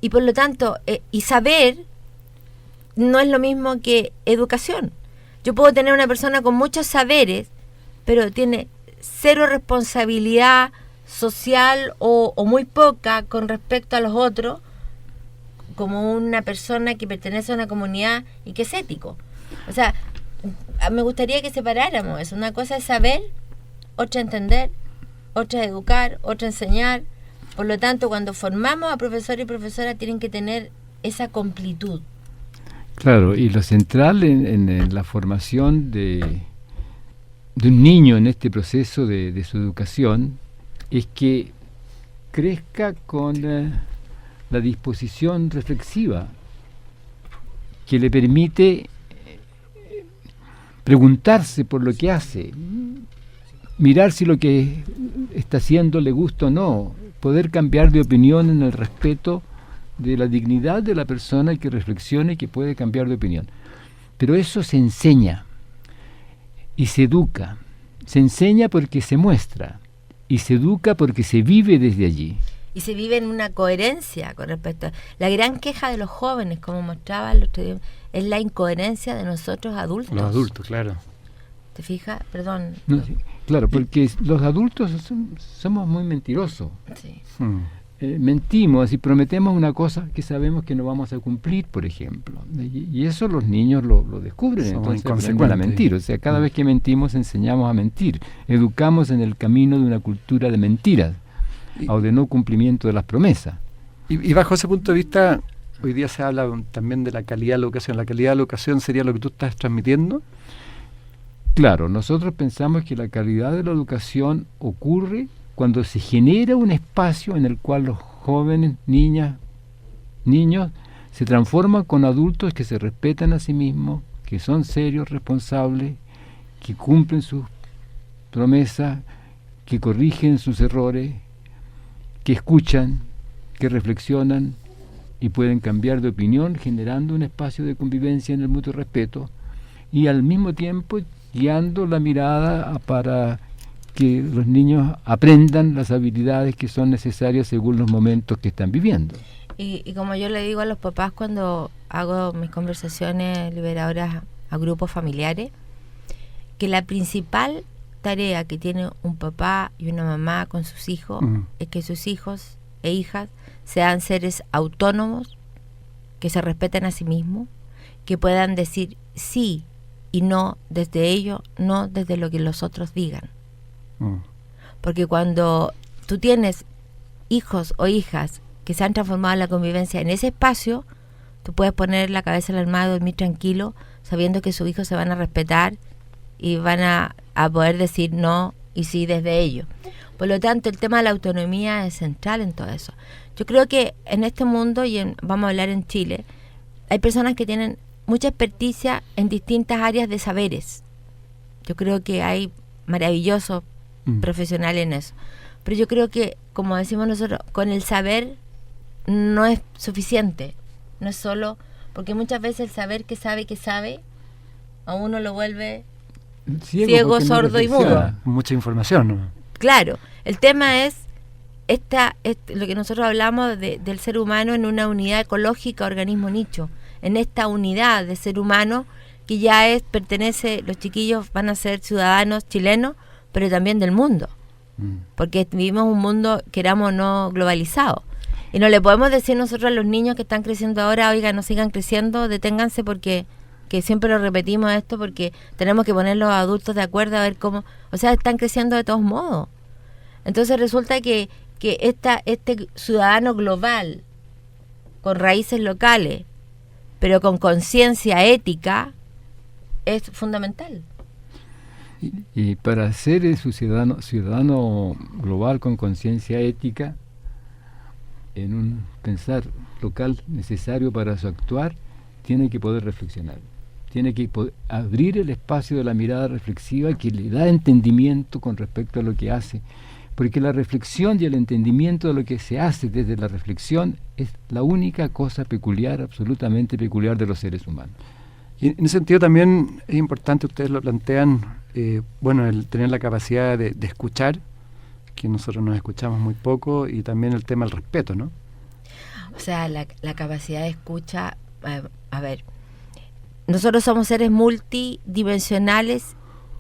Y por lo tanto, y saber no es lo mismo que educación. Yo puedo tener una persona con muchos saberes, pero tiene cero responsabilidad social o muy poca con respecto a los otros, como una persona que pertenece a una comunidad y que es ético. O sea, me gustaría que separáramos eso. Una cosa es saber, otra entender, otra educar, otra enseñar. Por lo tanto, cuando formamos a profesores y profesoras tienen que tener esa completud. Claro, y lo central en la formación de un niño en este proceso de su educación es que crezca con la disposición reflexiva que le permite preguntarse por lo que hace, mirar si lo que está haciendo le gusta o no, poder cambiar de opinión en el respeto de la dignidad de la persona que reflexione y que puede cambiar de opinión. Pero eso se enseña y se educa. Se enseña porque se muestra y se educa porque se vive desde allí. Y se vive en una coherencia con respecto a... La gran queja de los jóvenes, como mostraba el otro día, es la incoherencia de nosotros adultos. Los adultos, claro. ¿Te fijas? Perdón. No, sí, claro, porque los adultos somos muy mentirosos. Sí. Mentimos y prometemos una cosa que sabemos que no vamos a cumplir, por ejemplo. Y eso los niños lo descubren, entonces aprenden a mentir. O sea, cada vez que mentimos enseñamos a mentir. Educamos en el camino de una cultura de mentiras o de no cumplimiento de las promesas. Y bajo ese punto de vista, hoy día se habla también de la calidad de la educación. ¿La calidad de la educación sería lo que tú estás transmitiendo? Claro, nosotros pensamos que la calidad de la educación ocurre cuando se genera un espacio en el cual los jóvenes, niños, se transforman con adultos que se respetan a sí mismos, que son serios, responsables, que cumplen sus promesas, que corrigen sus errores, que escuchan, que reflexionan y pueden cambiar de opinión, generando un espacio de convivencia en el mutuo respeto y al mismo tiempo guiando la mirada para que los niños aprendan las habilidades que son necesarias según los momentos que están viviendo. Y como yo le digo a los papás cuando hago mis conversaciones liberadoras a grupos familiares, que la principal tarea que tiene un papá y una mamá con sus hijos es que sus hijos e hijas sean seres autónomos, que se respeten a sí mismos, que puedan decir sí y no desde ellos, no desde lo que los otros digan. Porque cuando tú tienes hijos o hijas que se han transformado en la convivencia en ese espacio, tú puedes poner la cabeza en la almohada y dormir tranquilo, sabiendo que sus hijos se van a respetar y van a poder decir no y sí desde ellos. Por lo tanto, el tema de la autonomía es central en todo eso. Yo creo que en este mundo, vamos a hablar en Chile, hay personas que tienen mucha experticia en distintas áreas de saberes. Yo creo que hay maravillosos profesionales en eso. Pero yo creo que, como decimos nosotros, con el saber no es suficiente. No es solo... Porque muchas veces el saber que sabe, a uno lo vuelve ciego, sordo y mudo. Mucha información, ¿no? Claro. El tema es lo que nosotros hablamos del ser humano en una unidad ecológica, organismo nicho. En esta unidad de ser humano que ya pertenece, los chiquillos van a ser ciudadanos chilenos, pero también del mundo. Porque vivimos un mundo, queramos o no, globalizado. Y no le podemos decir nosotros a los niños que están creciendo ahora, oiga, no sigan creciendo, deténganse, porque que siempre lo repetimos esto, porque tenemos que poner los adultos de acuerdo a ver cómo, o sea, están creciendo de todos modos. Entonces resulta que este ciudadano global, con raíces locales, pero con conciencia ética, es fundamental. Y para ser un ciudadano global con conciencia ética, en un pensar local necesario para su actuar, tiene que poder reflexionar, tiene que abrir el espacio de la mirada reflexiva que le da entendimiento con respecto a lo que hace, porque la reflexión y el entendimiento de lo que se hace desde la reflexión es la única cosa peculiar, absolutamente peculiar de los seres humanos. Y en ese sentido también es importante, ustedes lo plantean, el tener la capacidad de escuchar, que nosotros nos escuchamos muy poco, y también el tema del respeto, ¿no? O sea, la capacidad de escucha, a ver, nosotros somos seres multidimensionales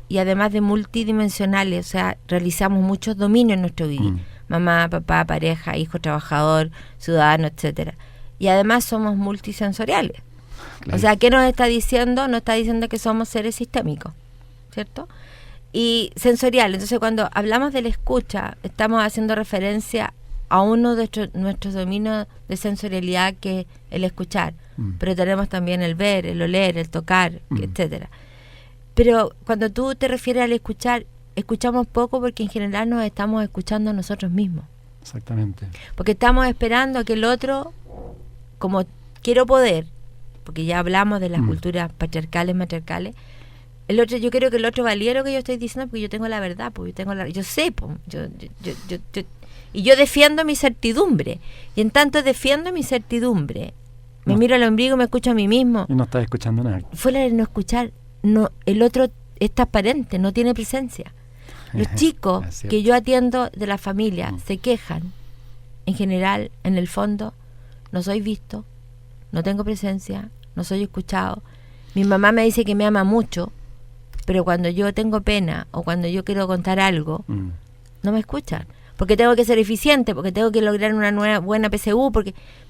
y además de multidimensionales, o sea, realizamos muchos dominios en nuestro vivir, mamá, papá, pareja, hijo, trabajador, ciudadano, etcétera. Y además somos multisensoriales. Claro. O sea, ¿qué nos está diciendo? Nos está diciendo que somos seres sistémicos, ¿cierto? Y sensorial. Entonces, cuando hablamos de la escucha, estamos haciendo referencia a uno de nuestros dominios de sensorialidad, que es el escuchar. Pero tenemos también el ver, el oler, el tocar, etcétera. Pero cuando tú te refieres al escuchar, escuchamos poco porque en general nos estamos escuchando a nosotros mismos. Exactamente. Porque estamos esperando a que el otro, como quiero poder, porque ya hablamos de las culturas patriarcales, matriarcales, el otro, yo quiero que el otro valide lo que yo estoy diciendo, porque yo tengo la verdad, porque yo sé, y yo defiendo mi certidumbre, y en tanto defiendo mi certidumbre, me miro al ombligo y me escucho a mí mismo. Y no estás escuchando nada. Fuera de no escuchar, el otro es transparente, no tiene presencia. Los chicos que yo atiendo de la familia se quejan, en general, en el fondo, no soy visto, no tengo presencia, no soy escuchado. Mi mamá me dice que me ama mucho, pero cuando yo tengo pena o cuando yo quiero contar algo, no me escuchan. Porque tengo que ser eficiente, porque tengo que lograr una buena PSU,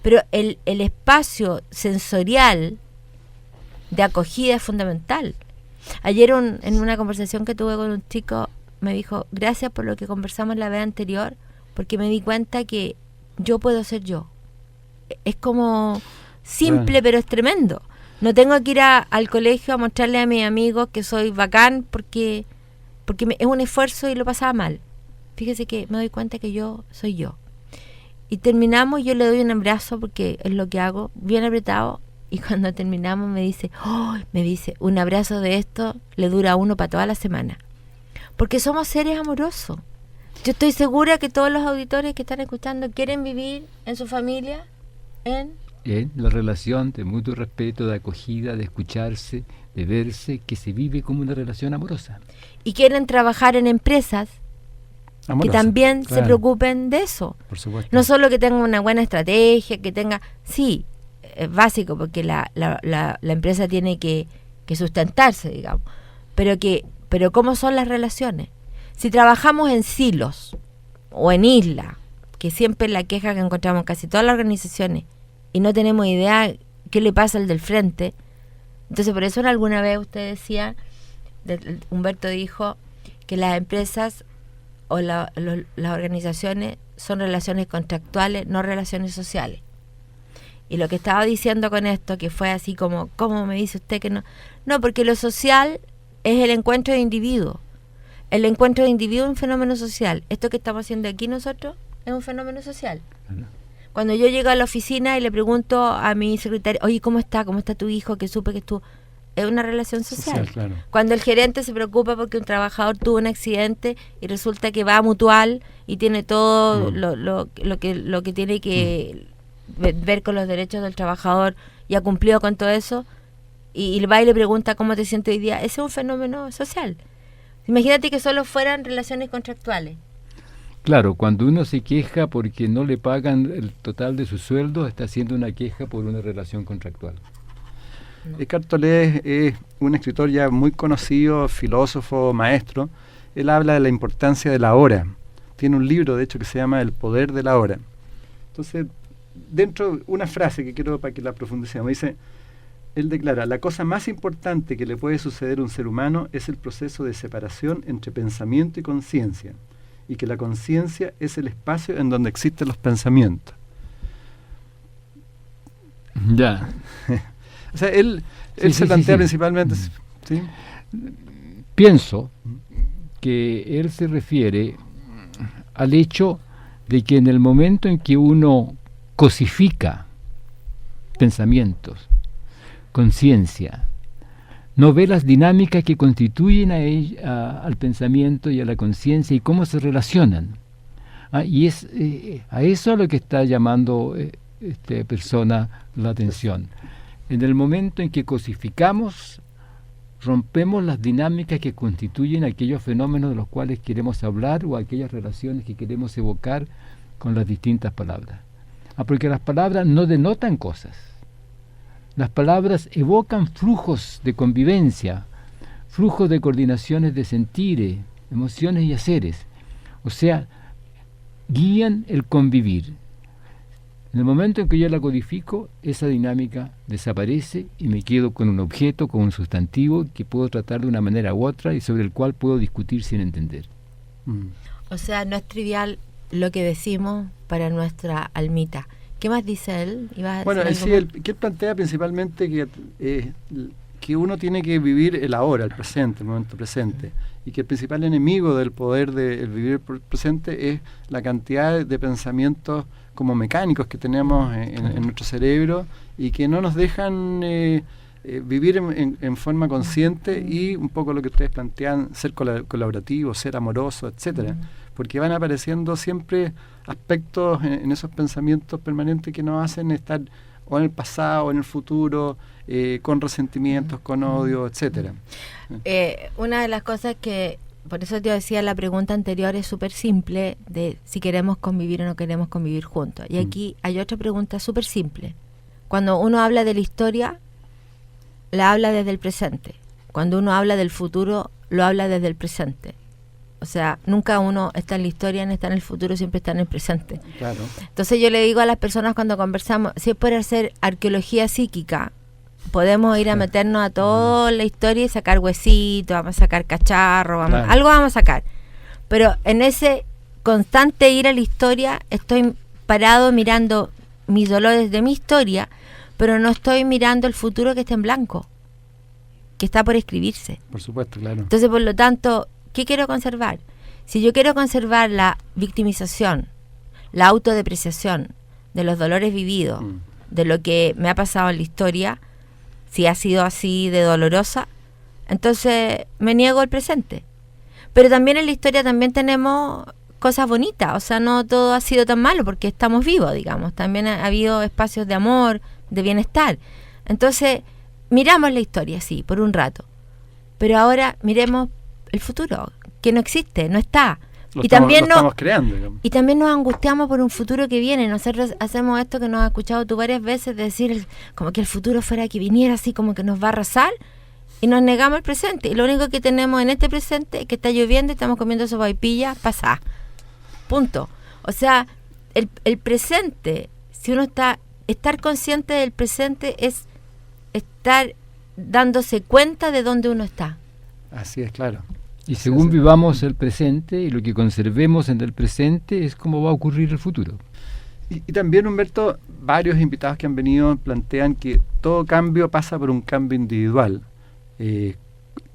pero el espacio sensorial de acogida es fundamental. Ayer en una conversación que tuve con un chico, me dijo, gracias por lo que conversamos la vez anterior, porque me di cuenta que yo puedo ser yo. Es como simple, pero es tremendo. No tengo que ir al colegio a mostrarle a mis amigos que soy bacán, porque es un esfuerzo y lo pasaba mal. Fíjese que me doy cuenta que yo soy yo. Y terminamos, yo le doy un abrazo, porque es lo que hago, bien apretado, y cuando terminamos me dice, un abrazo de esto le dura a uno para toda la semana. Porque somos seres amorosos. Yo estoy segura que todos los auditores que están escuchando quieren vivir en su familia en la relación de mutuo respeto, de acogida, de escucharse, de verse, que se vive como una relación amorosa. Y quieren trabajar en empresas amorosa, que también se preocupen de eso. Por supuesto. No solo que tengan una buena estrategia, que tenga... Sí, es básico, porque la empresa tiene que sustentarse, digamos. Pero ¿cómo son las relaciones? Si trabajamos en silos o en islas, que siempre es la queja que encontramos en casi todas las organizaciones, y no tenemos idea qué le pasa al del frente. Entonces, por eso alguna vez usted decía, Humberto dijo, que las empresas o las organizaciones son relaciones contractuales, no relaciones sociales. Y lo que estaba diciendo con esto, que fue así como, ¿cómo me dice usted que no? No, porque lo social es el encuentro de individuos. el encuentro de individuos es un fenómeno social. Esto que estamos haciendo aquí nosotros es un fenómeno social. Cuando yo llego a la oficina y le pregunto a mi secretaria, oye, ¿cómo está tu hijo? Que supe que estuvo... Es una relación social. Claro. Cuando el gerente se preocupa porque un trabajador tuvo un accidente y resulta que va a Mutual y tiene todo lo que tiene que ver con los derechos del trabajador y ha cumplido con todo eso, y va y le pregunta cómo te sientes hoy día, ese es un fenómeno social. Imagínate que solo fueran relaciones contractuales. Claro, cuando uno se queja porque no le pagan el total de su sueldo, está haciendo una queja por una relación contractual. Eckhart Tolle es un escritor ya muy conocido, filósofo, maestro. Él habla de la importancia de la hora. Tiene un libro, de hecho, que se llama El poder de la hora. Entonces, dentro, una frase que quiero para que la profundicemos, dice, él declara, la cosa más importante que le puede suceder a un ser humano es el proceso de separación entre pensamiento y conciencia, y que la conciencia es el espacio en donde existen los pensamientos. Ya. O sea, él se plantea principalmente... ¿sí? Pienso que él se refiere al hecho de que en el momento en que uno cosifica pensamientos, conciencia, no ve las dinámicas que constituyen al pensamiento y a la conciencia y cómo se relacionan. Y es a eso a lo que está llamando esta persona la atención. En el momento en que cosificamos, rompemos las dinámicas que constituyen aquellos fenómenos de los cuales queremos hablar o aquellas relaciones que queremos evocar con las distintas palabras. Porque las palabras no denotan cosas. Las palabras evocan flujos de convivencia, flujos de coordinaciones de sentires, emociones y haceres. O sea, guían el convivir. En el momento en que yo la codifico, esa dinámica desaparece y me quedo con un objeto, con un sustantivo que puedo tratar de una manera u otra y sobre el cual puedo discutir sin entender. O sea, no es trivial lo que decimos para nuestra almita. ¿Qué más dice él? Bueno, que él plantea principalmente que uno tiene que vivir el ahora, el presente, el momento presente, y que el principal enemigo del poder del vivir el presente es la cantidad de pensamientos como mecánicos que tenemos en nuestro cerebro y que no nos dejan vivir en forma consciente y un poco lo que ustedes plantean, ser colaborativo, ser amoroso, etcétera, porque van apareciendo siempre aspectos en esos pensamientos permanentes que nos hacen estar o en el pasado o en el futuro, con resentimientos, con odio, etcétera. Una de las cosas que, por eso te decía, la pregunta anterior es súper simple, de si queremos convivir o no queremos convivir juntos. Y aquí hay otra pregunta súper simple. Cuando uno habla de la historia, la habla desde el presente. Cuando uno habla del futuro, lo habla desde el presente. O sea, nunca uno está en la historia ni está en el futuro, siempre está en el presente. Claro. Entonces yo le digo a las personas cuando conversamos, si es por hacer arqueología psíquica, podemos ir a meternos a toda la historia y sacar huesitos, vamos a sacar cacharro, algo vamos a sacar. Pero en ese constante ir a la historia, estoy parado mirando mis dolores de mi historia, pero no estoy mirando el futuro que está en blanco, que está por escribirse. Por supuesto, claro. Entonces, por lo tanto, ¿qué quiero conservar? Si yo quiero conservar la victimización, la autodepreciación de los dolores vividos, de lo que me ha pasado en la historia, si ha sido así de dolorosa, entonces me niego al presente. Pero también en la historia también tenemos cosas bonitas, o sea, no todo ha sido tan malo porque estamos vivos, digamos. También ha habido espacios de amor, de bienestar. Entonces, miramos la historia, sí, por un rato. Pero ahora miremos el futuro, que no existe, no está. Estamos creando, digamos. Y también nos angustiamos por un futuro que viene. Nosotros hacemos esto que nos has escuchado tú varias veces, de decir como que el futuro fuera que viniera así como que nos va a arrasar, y nos negamos el presente. Y lo único que tenemos en este presente es que está lloviendo y estamos comiendo sopaipillas pasadas. Punto. O sea, el presente, si uno estar consciente del presente es estar dándose cuenta de dónde uno está. Así es, claro. Y según vivamos el presente y lo que conservemos en el presente es como va a ocurrir el futuro. Y también, Humberto, varios invitados que han venido plantean que todo cambio pasa por un cambio individual.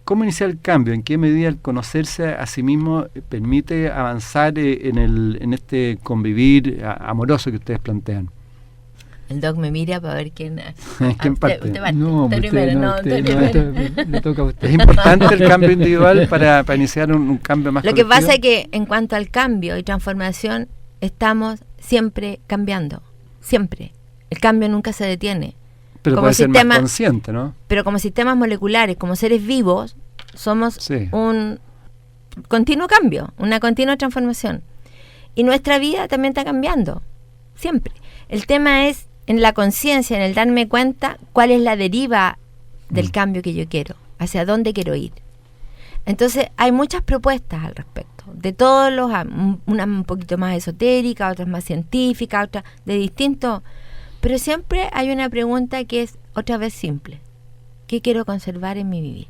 ¿Cómo iniciar el cambio? ¿En qué medida el conocerse a sí mismo permite avanzar en este convivir amoroso que ustedes plantean? El Doc me mira para ver quién... ¿Quién parte? Usted parte. No, Usted usted, primero, no, no, usted, usted no, primero. le toca a usted. ¿Es importante el cambio individual para iniciar un cambio más Lo que colectivo? pasa es que en cuanto al cambio y transformación, estamos siempre cambiando. Siempre. El cambio nunca se detiene. Pero como puede ser sistema- más consciente, ¿no? Pero como sistemas moleculares, como seres vivos, somos Sí. un continuo cambio, una continua transformación. Y nuestra vida también está cambiando, siempre. El tema es en la conciencia, en el darme cuenta cuál es la deriva del cambio que yo quiero, hacia dónde quiero ir. Entonces hay muchas propuestas al respecto, de todos los, unas un poquito más esotéricas, otras más científicas, otras de distintos, pero siempre hay una pregunta que es otra vez simple. ¿Qué quiero conservar en mi vivir?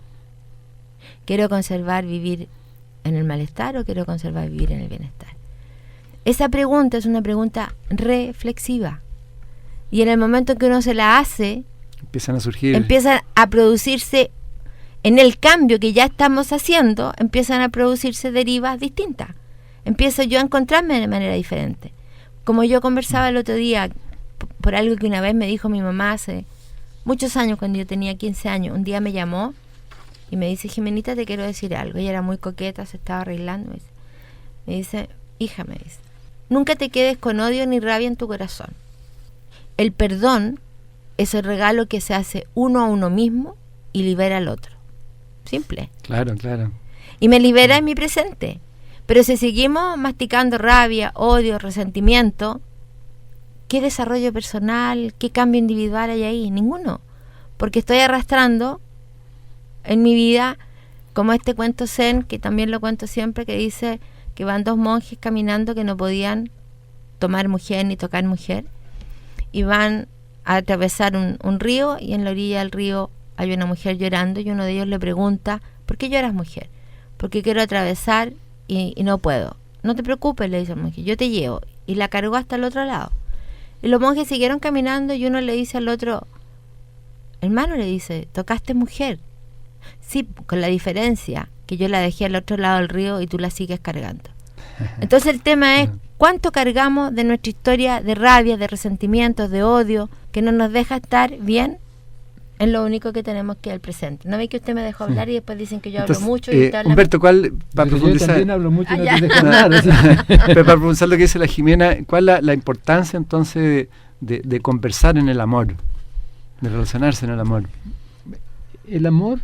¿Quiero conservar vivir en el malestar o quiero conservar vivir en el bienestar? Esa pregunta es una pregunta reflexiva. Y en el momento en que uno se la hace, Empiezan a surgir. empiezan a producirse, en el cambio que ya estamos haciendo, empiezan a producirse derivas distintas. Empiezo yo a encontrarme de manera diferente. Como yo conversaba el otro día, por algo que una vez me dijo mi mamá hace muchos años, cuando yo tenía 15 años, un día me llamó y me dice: Jimenita, te quiero decir algo. Ella era muy coqueta, se estaba arreglando. Me dice: hija, me dice, nunca te quedes con odio ni rabia en tu corazón. El perdón es el regalo que se hace uno a uno mismo y libera al otro. Simple. Claro, claro. Y me libera en mi presente. Pero si seguimos masticando rabia, odio, resentimiento, ¿qué desarrollo personal, qué cambio individual hay ahí? Ninguno. Porque estoy arrastrando en mi vida, como este cuento zen, que también lo cuento siempre, que dice que van dos monjes caminando que no podían tomar mujer ni tocar mujer, y van a atravesar un río, y en la orilla del río hay una mujer llorando, y uno de ellos le pregunta: ¿por qué lloras, mujer? Porque quiero atravesar y no puedo. No te preocupes, le dice el monje, yo te llevo. Y la cargó hasta el otro lado. Y los monjes siguieron caminando, y uno le dice al otro: hermano, le dice, ¿tocaste mujer? Sí, con la diferencia que yo la dejé al otro lado del río y tú la sigues cargando. Entonces el tema es cuánto cargamos de nuestra historia de rabia, de resentimientos, de odio, que no nos deja estar bien en lo único que tenemos, que es el presente. ¿No ve que usted me dejó hablar y después dicen que yo Entonces, hablo mucho? Y usted habla Humberto, ¿cuál, para Pero yo profundizar, también hablo mucho y no ya. te dejo hablar. pero para profundizar lo que dice la Jimena, ¿cuál es la importancia entonces de conversar en el amor, de relacionarse en el amor? El amor,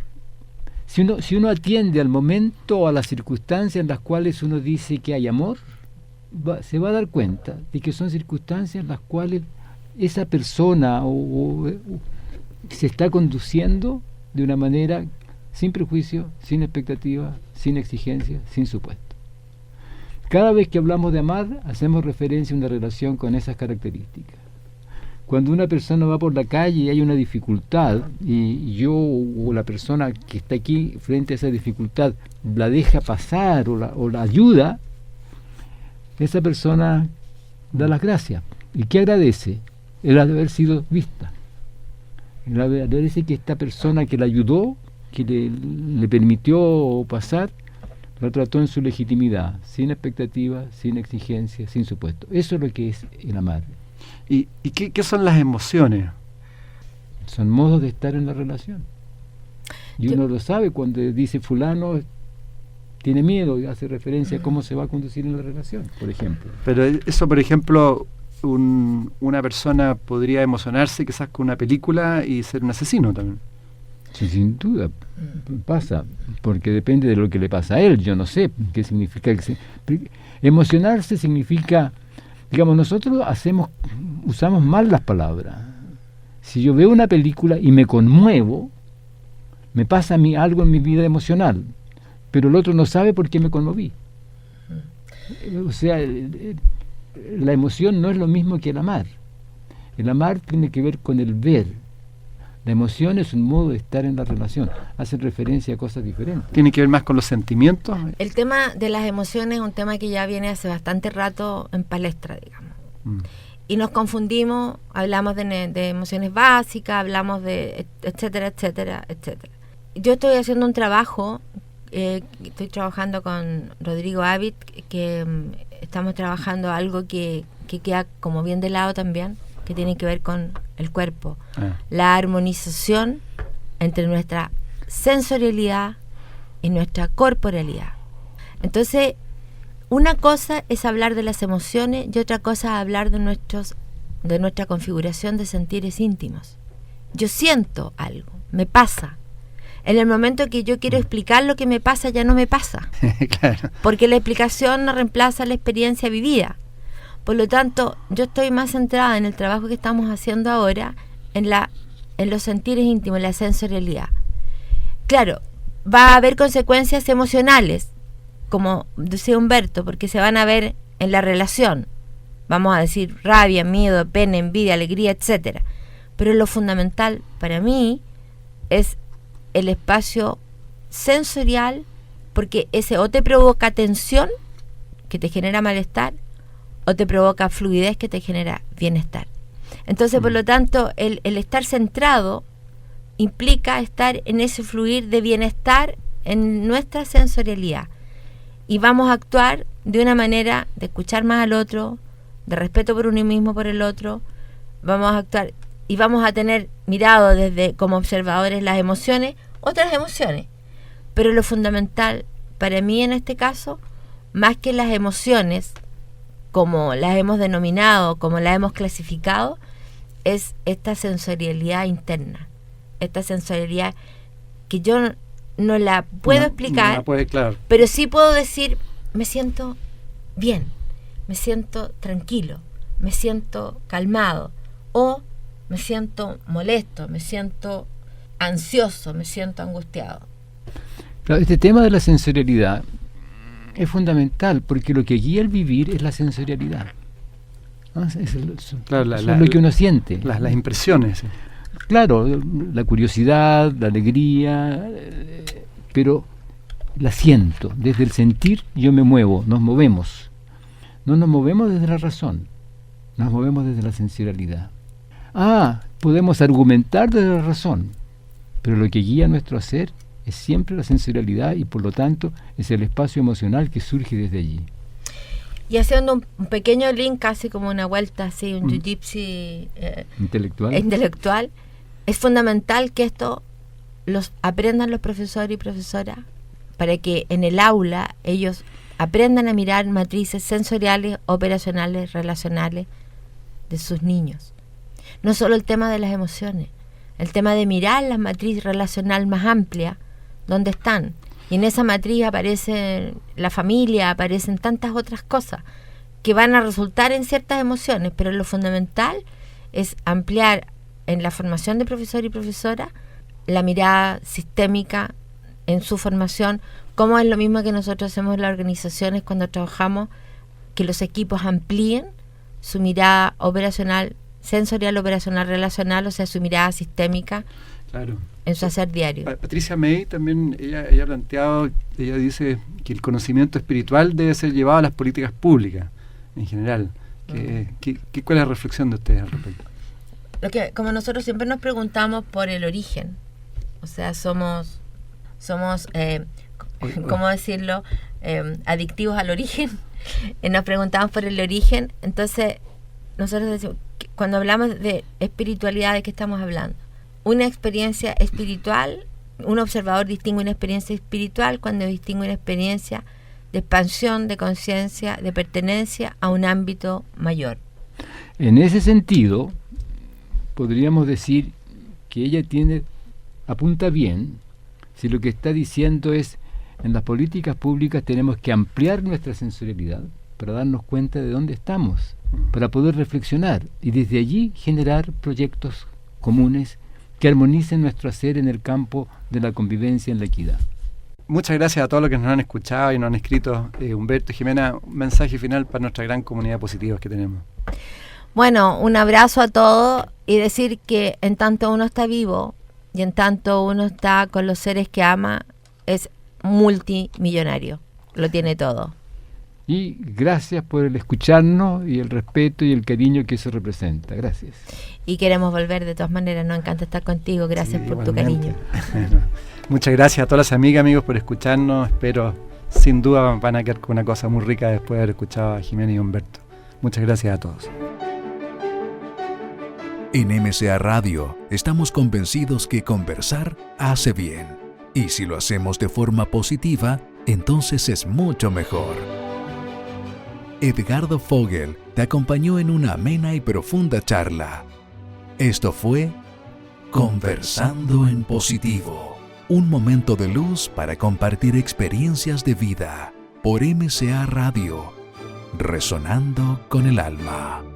si uno atiende al momento o a las circunstancias en las cuales uno dice que hay amor, se va a dar cuenta de que son circunstancias en las cuales esa persona o se está conduciendo de una manera sin prejuicio, sin expectativa, sin exigencia, sin supuesto. Cada vez que hablamos de amar, hacemos referencia a una relación con esas características. Cuando una persona va por la calle y hay una dificultad, y yo o la persona que está aquí frente a esa dificultad la deja pasar o la ayuda, esa persona da las gracias. ¿Y qué agradece? El haber sido vista. El agradece que esta persona que la ayudó, que le permitió pasar, la trató en su legitimidad, sin expectativa, sin exigencia, sin supuesto. Eso es lo que es el amar. ¿Y qué son las emociones? Son modos de estar en la relación. Y uno lo sabe cuando dice fulano tiene miedo y hace referencia a cómo se va a conducir en la relación, por ejemplo. Pero eso, por ejemplo, una persona podría emocionarse quizás con una película y ser un asesino también. Sí, sin duda pasa, porque depende de lo que le pasa a él. Yo no sé qué significa. Emocionarse significa, digamos, nosotros usamos mal las palabras. Si yo veo una película y me conmuevo, me pasa a mí algo en mi vida emocional, pero el otro no sabe por qué me conmoví. O sea, la emoción no es lo mismo que el amar. El amar tiene que ver con el ver. La emoción es un modo de estar en la relación. Hacen referencia a cosas diferentes. ¿Tiene que ver más con los sentimientos? El tema de las emociones es un tema que ya viene hace bastante rato en palestra, digamos. Y nos confundimos, hablamos de emociones básicas, hablamos de etcétera, etcétera, etcétera. yo estoy haciendo un trabajo, estoy trabajando con Rodrigo Avit, que estamos trabajando algo que queda como bien de lado también, que tiene que ver con el cuerpo. La armonización entre nuestra sensorialidad y nuestra corporalidad. Entonces, una cosa es hablar de las emociones y otra cosa es hablar de nuestra configuración de sentires íntimos. Yo siento algo, me pasa. En el momento que yo quiero explicar lo que me pasa, ya no me pasa. Claro. Porque la explicación no reemplaza la experiencia vivida. Por lo tanto, yo estoy más centrada en el trabajo que estamos haciendo ahora, en los sentires íntimos, en la sensorialidad. Claro, va a haber consecuencias emocionales, como decía Humberto, porque se van a ver en la relación. Vamos a decir rabia, miedo, pena, envidia, alegría, etcétera. Pero lo fundamental para mí es el espacio sensorial, porque ese o te provoca tensión, que te genera malestar, o te provoca fluidez, que te genera bienestar. Entonces, por lo tanto, el estar centrado implica estar en ese fluir de bienestar en nuestra sensorialidad. Y vamos a actuar de una manera de escuchar más al otro, de respeto por uno mismo, por el otro. Vamos a actuar y vamos a tener mirado desde como observadores las emociones, otras emociones. Pero lo fundamental para mí en este caso, más que las emociones, como las hemos denominado, como las hemos clasificado, es esta sensorialidad interna. Esta sensorialidad que yo no la puedo explicar, no la puede, claro. Pero sí puedo decir, me siento bien, me siento tranquilo, me siento calmado, o me siento molesto, me siento ansioso, me siento angustiado. Claro, este tema de la sensorialidad es fundamental, porque lo que guía el vivir es la sensorialidad. ¿No? Es lo que uno siente. Las impresiones. Claro, la curiosidad, la alegría, pero la siento. Desde el sentir yo me muevo, nos movemos. No nos movemos desde la razón, nos movemos desde la sensorialidad. Podemos argumentar desde la razón, pero lo que guía nuestro hacer es siempre la sensorialidad, y por lo tanto es el espacio emocional que surge desde allí. Y haciendo un pequeño link, casi como una vuelta así, un jiu-jitsu intelectual, es fundamental que esto los aprendan los profesores y profesoras, para que en el aula ellos aprendan a mirar matrices sensoriales, operacionales, relacionales de sus niños. No solo el tema de las emociones, el tema de mirar la matriz relacional más amplia, donde están. Y en esa matriz aparece la familia, aparecen tantas otras cosas que van a resultar en ciertas emociones, pero lo fundamental es ampliar en la formación de profesor y profesora la mirada sistémica en su formación, como es lo mismo que nosotros hacemos en las organizaciones cuando trabajamos, que los equipos amplíen su mirada operacional, sensorial, operacional, relacional, o sea, su mirada sistémica. Claro. En su hacer diario. Patricia May también, ella ha planteado, ella dice que el conocimiento espiritual debe ser llevado a las políticas públicas en general. ¿Cuál es la reflexión de ustedes al respecto? Como nosotros siempre nos preguntamos por el origen, o sea, somos ¿cómo decirlo? Adictivos al origen. Nos preguntamos por el origen. Entonces nosotros decimos, cuando hablamos de espiritualidad, ¿de qué estamos hablando? Una experiencia espiritual, un observador distingue una experiencia espiritual cuando distingue una experiencia de expansión, de conciencia, de pertenencia a un ámbito mayor. En ese sentido, podríamos decir que ella apunta bien, si lo que está diciendo es, en las políticas públicas tenemos que ampliar nuestra sensorialidad para darnos cuenta de dónde estamos, para poder reflexionar y desde allí generar proyectos comunes que armonicen nuestro hacer en el campo de la convivencia en la equidad. Muchas gracias a todos los que nos han escuchado y nos han escrito. Humberto y Jimena, un mensaje final para nuestra gran comunidad de positivos que tenemos. Bueno, un abrazo a todos y decir que en tanto uno está vivo y en tanto uno está con los seres que ama, es multimillonario, lo tiene todo. Y gracias por el escucharnos y el respeto y el cariño que eso representa. Gracias. Y queremos volver de todas maneras, nos encanta estar contigo, gracias por tu cariño. Muchas gracias a todas las amigas, amigos, por escucharnos. Espero, sin duda, van a quedar con una cosa muy rica después de haber escuchado a Jimena y Humberto. Muchas gracias a todos. En MCA Radio estamos convencidos que conversar hace bien. Y si lo hacemos de forma positiva, entonces es mucho mejor. Edgardo Fogel te acompañó en una amena y profunda charla. Esto fue Conversando en Positivo, un momento de luz para compartir experiencias de vida por MCA Radio, resonando con el alma.